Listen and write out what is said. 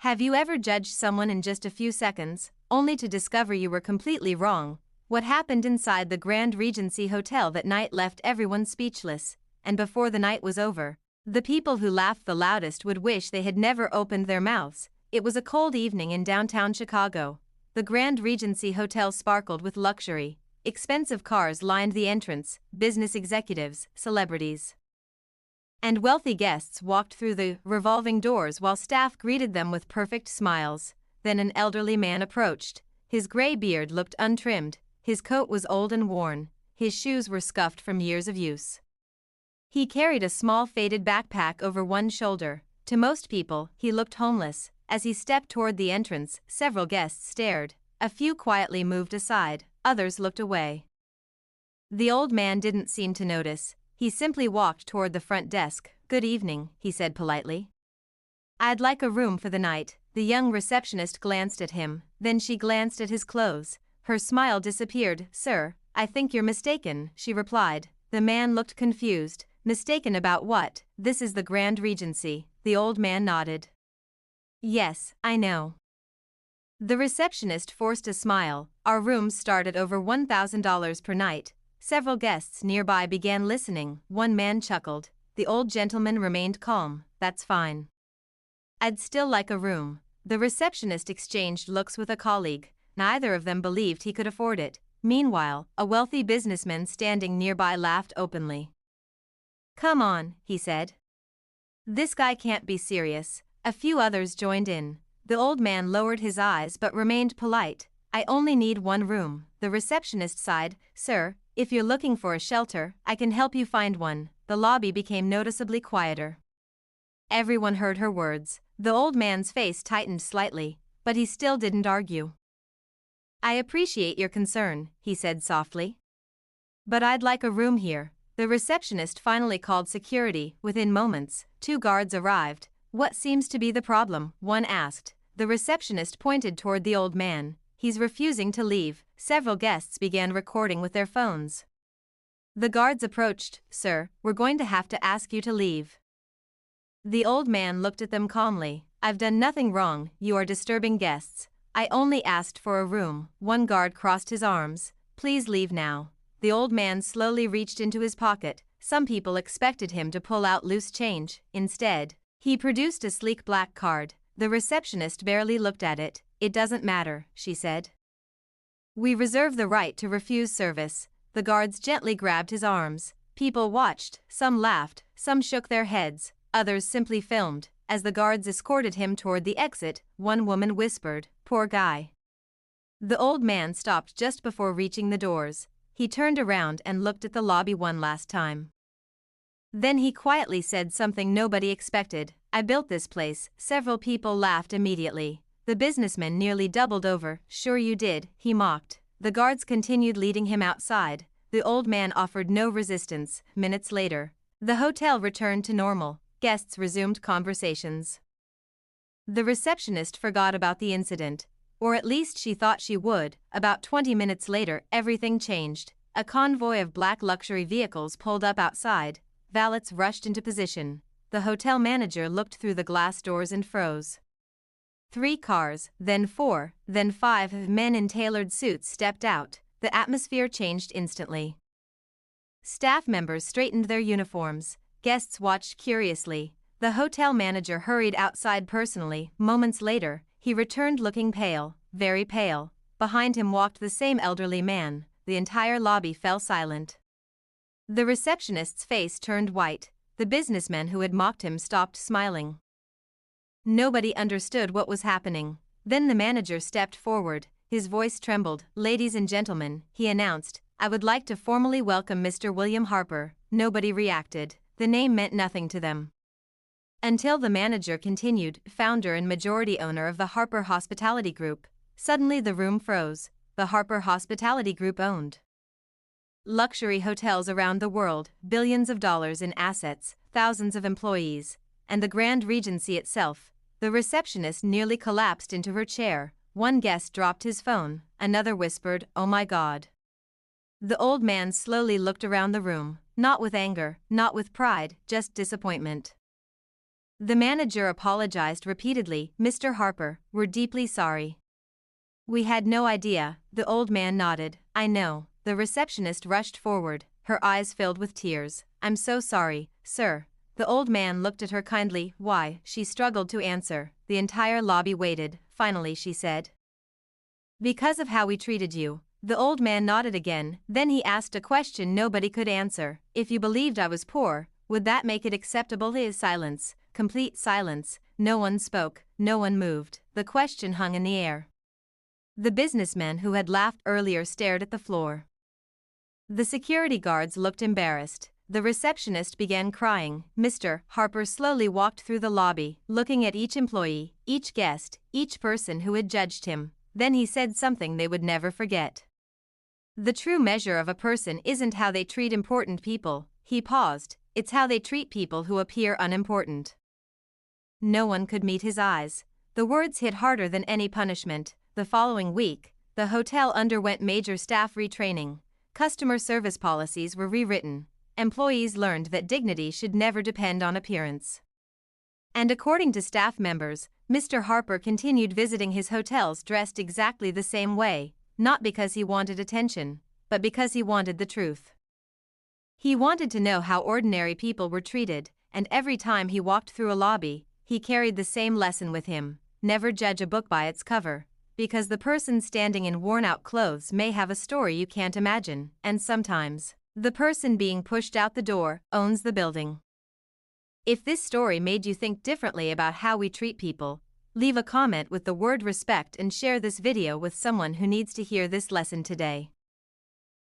Have you ever judged someone in just a few seconds, only to discover you were completely wrong? What happened inside the Grand Regency Hotel that night left everyone speechless, and before the night was over, the people who laughed the loudest would wish they had never opened their mouths. It was a cold evening in downtown Chicago. The Grand Regency Hotel sparkled with luxury. Expensive cars lined the entrance, business executives, celebrities, and wealthy guests walked through the revolving doors while staff greeted them with perfect smiles. Then an elderly man approached. His gray beard looked untrimmed, his coat was old and worn, his shoes were scuffed from years of use. He carried a small faded backpack over one shoulder. To most people, he looked homeless. As he stepped toward the entrance, several guests stared. A few quietly moved aside, others looked away. The old man didn't seem to notice. He simply walked toward the front desk. "Good evening," he said politely. "I'd like a room for the night." The young receptionist glanced at him, then she glanced at his clothes. Her smile disappeared. "Sir, I think you're mistaken," she replied. The man looked confused. "Mistaken about what?" "This is the Grand Regency." The old man nodded. "Yes, I know." The receptionist forced a smile. "Our rooms start at over $1,000 per night." Several guests nearby began listening. One man chuckled. The old gentleman remained calm. "That's fine. I'd still like a room." The receptionist exchanged looks with a colleague. Neither of them believed he could afford it. Meanwhile, a wealthy businessman standing nearby laughed openly. "Come on," he said. "This guy can't be serious." A few others joined in. The old man lowered his eyes but remained polite. "I only need one room." The receptionist sighed. "Sir, if you're looking for a shelter, I can help you find one." The lobby became noticeably quieter. Everyone heard her words. The old man's face tightened slightly, but he still didn't argue. "I appreciate your concern," he said softly, "but I'd like a room here." The receptionist finally called security. Within moments, 2 guards arrived. "What seems to be the problem?" one asked. The receptionist pointed toward the old man. "He's refusing to leave." Several guests began recording with their phones. The guards approached. "Sir, we're going to have to ask you to leave." The old man looked at them calmly. "I've done nothing wrong. You are disturbing guests. I only asked for a room." One guard crossed his arms. "Please leave now." The old man slowly reached into his pocket. Some people expected him to pull out loose change. Instead, he produced a sleek black card. The receptionist barely looked at it. "It doesn't matter," she said. "We reserve the right to refuse service." The guards gently grabbed his arms. People watched. Some laughed, some shook their heads, others simply filmed. As the guards escorted him toward the exit, one woman whispered, "Poor guy." The old man stopped just before reaching the doors. He turned around and looked at the lobby one last time. Then he quietly said something nobody expected. "I built this place." Several people laughed immediately. The businessman nearly doubled over. "Sure you did," he mocked. The guards continued leading him outside. The old man offered no resistance. Minutes later, the hotel returned to normal. Guests resumed conversations. The receptionist forgot about the incident, or at least she thought she would. About 20 minutes later, everything changed. A convoy of black luxury vehicles pulled up outside. Valets rushed into position. The hotel manager looked through the glass doors and froze. 3 cars, then 4, then 5 men in tailored suits stepped out. The atmosphere changed instantly. Staff members straightened their uniforms. Guests watched curiously. The hotel manager hurried outside personally. Moments later, he returned looking pale, very pale. Behind him walked the same elderly man. The entire lobby fell silent. The receptionist's face turned white. The businessman who had mocked him stopped smiling. Nobody understood what was happening. Then the manager stepped forward. His voice trembled. "Ladies and gentlemen," he announced, "I would like to formally welcome Mr. William Harper." Nobody reacted. The name meant nothing to them. Until the manager continued, "Founder and majority owner of the Harper Hospitality Group." Suddenly the room froze. The Harper Hospitality Group owned luxury hotels around the world, billions of dollars in assets, thousands of employees, and the Grand Regency itself. The receptionist nearly collapsed into her chair. One guest dropped his phone. Another whispered, "Oh my God." The old man slowly looked around the room, not with anger, not with pride, just disappointment. The manager apologized repeatedly. "Mr. Harper, we're deeply sorry. We had no idea." The old man nodded. "I know." The receptionist rushed forward, her eyes filled with tears. "I'm so sorry, sir." The old man looked at her kindly. "Why?" She struggled to answer. The entire lobby waited. Finally she said, "Because of how we treated you." The old man nodded again, then he asked a question nobody could answer. "If you believed I was poor, would that make it acceptable?" His silence, complete silence, no one spoke, no one moved. The question hung in the air. The businessman who had laughed earlier stared at the floor. The security guards looked embarrassed. The receptionist began crying. Mr. Harper slowly walked through the lobby, looking at each employee, each guest, each person who had judged him. Then he said something they would never forget. "The true measure of a person isn't how they treat important people." He paused. "It's how they treat people who appear unimportant." No one could meet his eyes. The words hit harder than any punishment. The following week, the hotel underwent major staff retraining. Customer service policies were rewritten. Employees learned that dignity should never depend on appearance. And according to staff members, Mr. Harper continued visiting his hotels dressed exactly the same way, not because he wanted attention, but because he wanted the truth. He wanted to know how ordinary people were treated, and every time he walked through a lobby, he carried the same lesson with him: never judge a book by its cover, because the person standing in worn-out clothes may have a story you can't imagine, and sometimes, the person being pushed out the door owns the building. If this story made you think differently about how we treat people, leave a comment with the word respect and share this video with someone who needs to hear this lesson today.